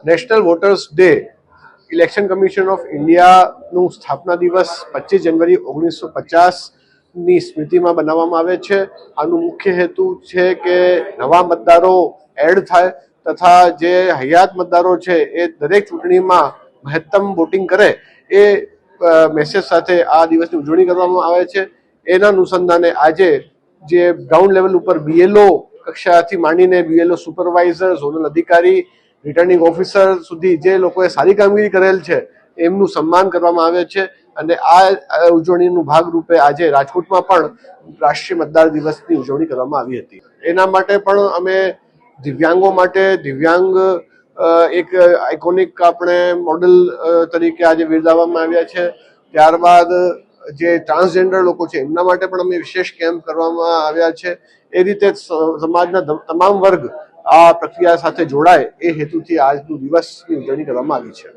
National voters day election commission of ઇન્ડિયાનું સ્થાપના દિવસ 25 જનવરી 1950ની સ્મૃતિમાં બનાવવામાં આવે છે. આનું મુખ્ય હેતુ છે કે નવા મતદારો એડ થાય તથા જે હયાત મતદારો છે એ દરેક ચૂંટણીમાં મહત્તમ વોટિંગ કરે એ મેસેજ સાથે આ દિવસની ઉજવણી કરવામાં આવે છે. એના અનુસંધાને આજે જે ગ્રાઉન્ડ લેવલ ઉપર BLO કક્ષાથી માંડીને BLO સુપરવાઇઝર, ઝોનલ અધિકારી, રિટર્નિંગ ઓફિસર સુધી જે લોકોએ સારી કામગીરી કરેલ છે એમનું સન્માન કરવામાં આવે છે. અને આ ઉજવણીનું ભાગરૂપે આજે રાજકોટમાં પણ રાષ્ટ્રીય મતદાર દિવસની ઉજવણી કરવામાં આવી હતી. એના માટે પણ અમે દિવ્યાંગો માટે દિવ્યાંગ એક આઇકોનિક આપણે મોડેલ તરીકે આજે બિરદાવવામાં આવ્યા છે. ત્યારબાદ જે ટ્રાન્સજેન્ડર લોકો છે એમના માટે પણ અમે વિશેષ કેમ્પ કરવામાં આવ્યા છે. એ રીતે સમાજના તમામ વર્ગ આ પ્રક્રિયા સાથે જોડાય એ હેતુથી આજનું દિવસની ઉજવણી કરવામાં આવી છે.